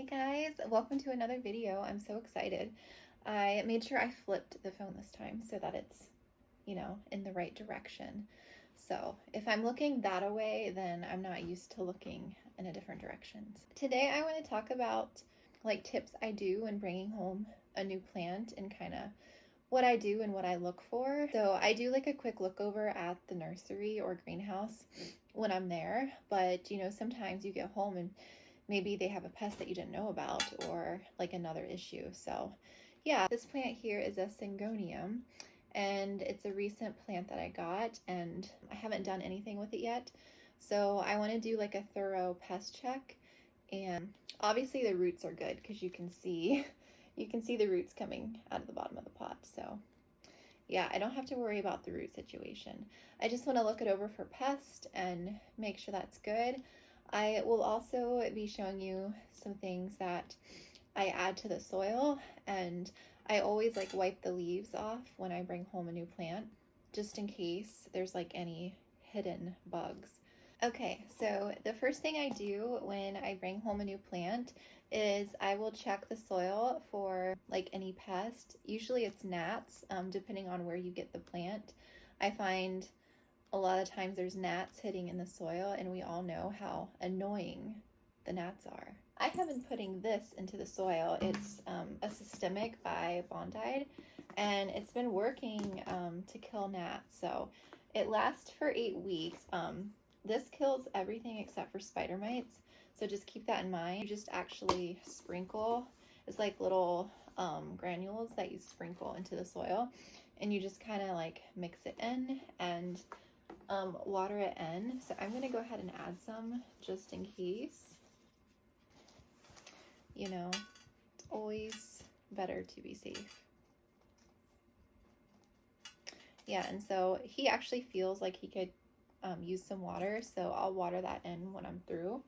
Hey guys, welcome to another video. I'm so excited. I made sure I flipped the phone this time so that it's, in the right direction. So if I'm looking that away, then I'm not used to looking in a different direction. Today I want to talk about like tips I do when bringing home a new plant and kind of what I do and what I look for. So I do like a quick look over at the nursery or greenhouse when I'm there, but sometimes you get home and maybe they have a pest that you didn't know about or like another issue. So yeah, this plant here is a Syngonium and it's a recent plant that I got and I haven't done anything with it yet. So I want to do like a thorough pest check, and obviously the roots are good because you can see the roots coming out of the bottom of the pot. So yeah, I don't have to worry about the root situation. I just want to look it over for pests and make sure that's good. I will also be showing you some things that I add to the soil, and I always like wipe the leaves off when I bring home a new plant, just in case there's like any hidden bugs. Okay, so the first thing I do when I bring home a new plant is I will check the soil for like any pest. Usually it's gnats, depending on where you get the plant. I find a lot of times there's gnats hitting in the soil, and we all know how annoying the gnats are. I have been putting this into the soil. It's a systemic by Bondide, and it's been working to kill gnats. So it lasts for 8 weeks. This kills everything except for spider mites. So just keep that in mind. You just actually sprinkle. It's like little granules that you sprinkle into the soil, and you just kind of like mix it in and water it in. So I'm going to go ahead and add some just in case. It's always better to be safe. Yeah, and so he actually feels like he could use some water, so I'll water that in when I'm through.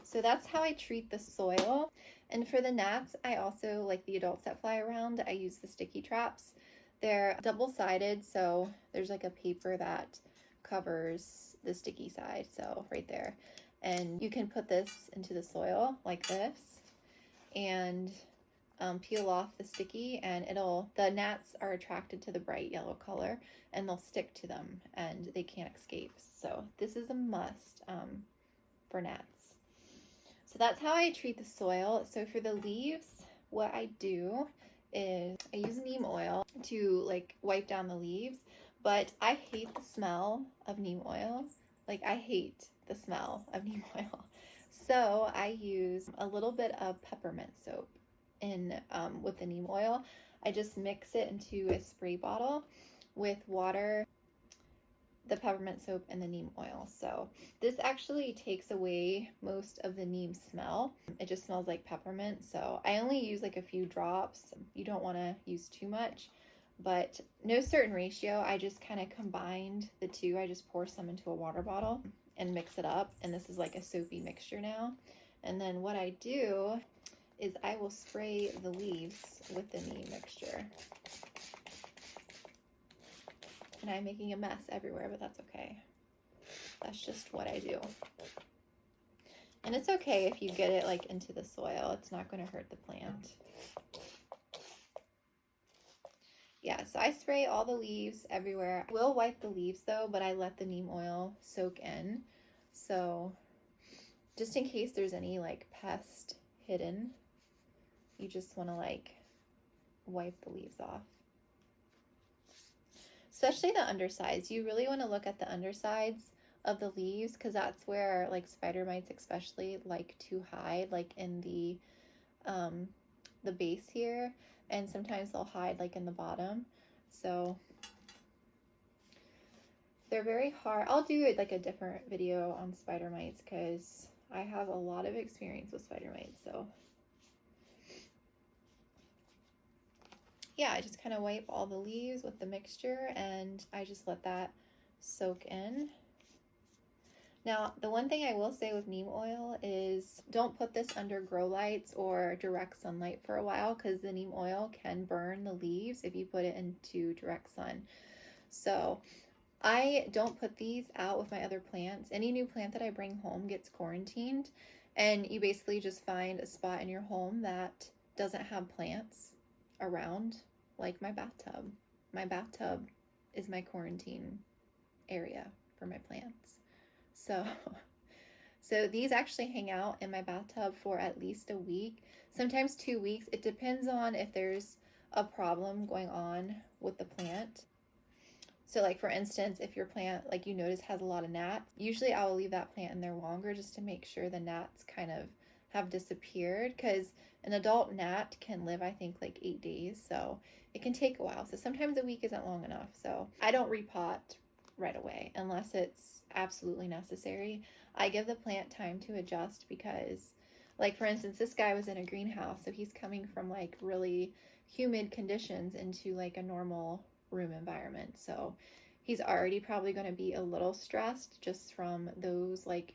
So that's how I treat the soil. And for the gnats, I also, like the adults that fly around, I use the sticky traps. They're double-sided, so there's like a paper that covers the sticky side, so right there. And you can put this into the soil like this and peel off the sticky, and the gnats are attracted to the bright yellow color and they'll stick to them and they can't escape. So this is a must for gnats. So that's how I treat the soil. So for the leaves, what I do is I use neem oil to like wipe down the leaves, but I hate the smell of neem oil. Like I hate the smell of neem oil. So I use a little bit of peppermint soap with the neem oil. I just mix it into a spray bottle with water, the peppermint soap, and the neem oil. So this actually takes away most of the neem smell. It just smells like peppermint. So I only use like a few drops. You don't want to use too much, but no certain ratio. I just kind of combined the two. I just pour some into a water bottle and mix it up. And this is like a soapy mixture now. And then what I do is I will spray the leaves with the neem mixture. And I'm making a mess everywhere, but that's okay. That's just what I do. And it's okay if you get it like into the soil. It's not going to hurt the plant. Yeah, so I spray all the leaves everywhere. I will wipe the leaves though, but I let the neem oil soak in. So just in case there's any like pest hidden, you just want to like wipe the leaves off. Especially the undersides. You really want to look at the undersides of the leaves because that's where like spider mites especially like to hide, like in the base here, and sometimes they'll hide like in the bottom. So they're very hard. I'll do like a different video on spider mites because I have a lot of experience with spider mites. So yeah, I just kind of wipe all the leaves with the mixture and I just let that soak in. Now, the one thing I will say with neem oil is don't put this under grow lights or direct sunlight for a while because the neem oil can burn the leaves if you put it into direct sun. So I don't put these out with my other plants. Any new plant that I bring home gets quarantined, And you basically just find a spot in your home that doesn't have plants around, like my bathtub. My bathtub is my quarantine area for my plants. So these actually hang out in my bathtub for at least a week, sometimes 2 weeks. It depends on if there's a problem going on with the plant. So like for instance, if your plant, like you notice, has a lot of gnats, usually I will leave that plant in there longer just to make sure the gnats kind of have disappeared, because an adult gnat can live, I think, like 8 days. So it can take a while. So sometimes a week isn't long enough. So I don't repot right away unless it's absolutely necessary. I give the plant time to adjust because, like for instance, this guy was in a greenhouse, so he's coming from like really humid conditions into like a normal room environment. So he's already probably going to be a little stressed just from those, like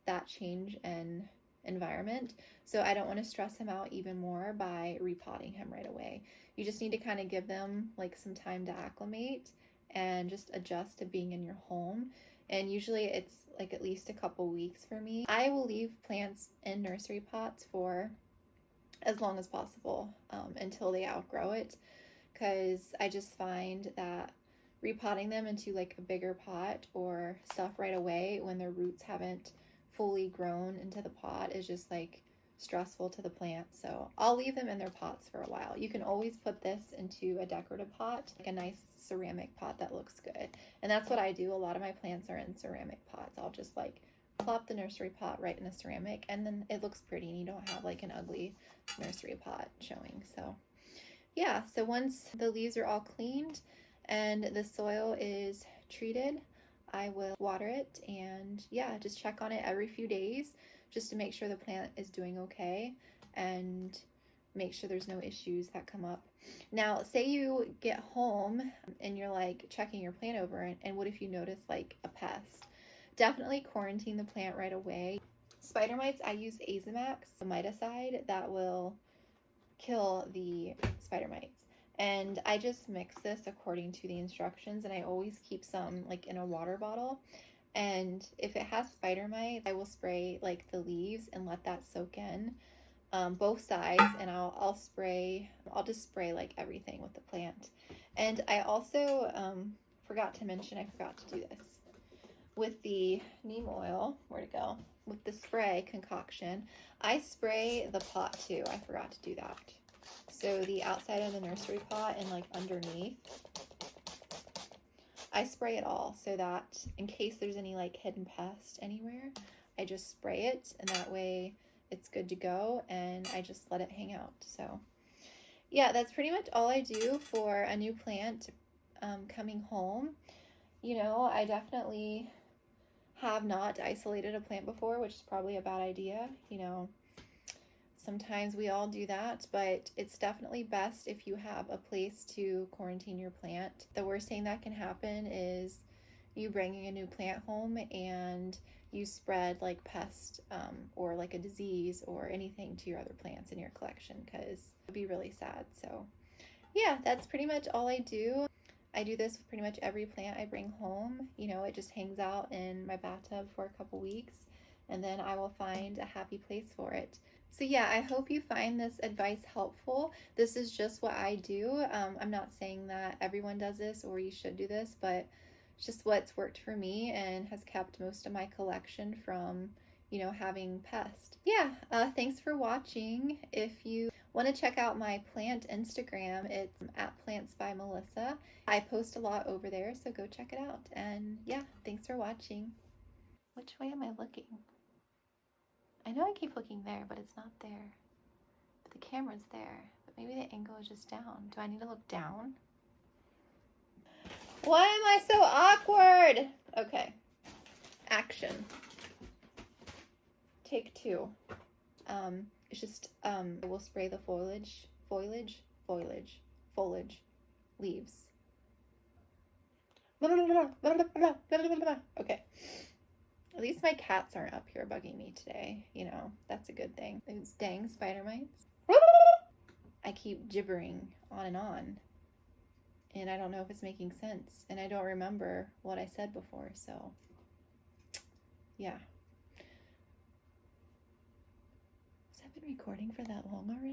that change in environment. So I don't want to stress him out even more by repotting him right away. You just need to kind of give them like some time to acclimate and just adjust to being in your home. And usually it's like at least a couple weeks for me. I will leave plants in nursery pots for as long as possible until they outgrow it, because I just find that repotting them into like a bigger pot or stuff right away when their roots haven't fully grown into the pot is just like stressful to the plant. So I'll leave them in their pots for a while. You can always put this into a decorative pot, like a nice ceramic pot that looks good. And that's what I do. A lot of my plants are in ceramic pots. I'll just like plop the nursery pot right in a ceramic, and then it looks pretty and you don't have like an ugly nursery pot showing. So yeah, so once the leaves are all cleaned and the soil is treated, I will water it and yeah, just check on it every few days just to make sure the plant is doing okay and make sure there's no issues that come up. Now, say you get home and you're like checking your plant over, and what if you notice like a pest? Definitely quarantine the plant right away. Spider mites, I use Azamax, a miticide that will kill the spider mites. And I just mix this according to the instructions, and I always keep some like in a water bottle. And if it has spider mites, I will spray like the leaves and let that soak in, both sides, and I'll just spray like everything with the plant. And I also forgot to do this with the neem oil. Where'd it go? With the spray concoction, I spray the pot too. I forgot to do that. So the outside of the nursery pot and like underneath, I spray it all so that in case there's any like hidden pest anywhere, I just spray it, and that way it's good to go, and I just let it hang out. So yeah, that's pretty much all I do for a new plant coming home. You know, I definitely have not isolated a plant before, which is probably a bad idea. You know, sometimes we all do that, but it's definitely best if you have a place to quarantine your plant. The worst thing that can happen is you bringing a new plant home and you spread like pest or like a disease or anything to your other plants in your collection, because it would be really sad. So yeah, that's pretty much all I do. I do this with pretty much every plant I bring home. You know, it just hangs out in my bathtub for a couple weeks, and then I will find a happy place for it. So yeah, I hope you find this advice helpful. This is just what I do. I'm not saying that everyone does this or you should do this, but it's just what's worked for me and has kept most of my collection from, you know, having pests. Yeah, thanks for watching. If you want to check out my plant Instagram, it's at PLANTSBYMELISSA. I post a lot over there, so go check it out. And yeah, thanks for watching. Which way am I looking? I know I keep looking there, but it's not there. But the camera's there. But maybe the angle is just down. Do I need to look down? Why am I so awkward? Okay. Action. Take 2. It's just, we'll spray the foliage, leaves. Okay. At least my cats aren't up here bugging me today. You know, that's a good thing. Those dang spider mites. I keep gibbering on, and I don't know if it's making sense, and I don't remember what I said before, so yeah. recording for that long already?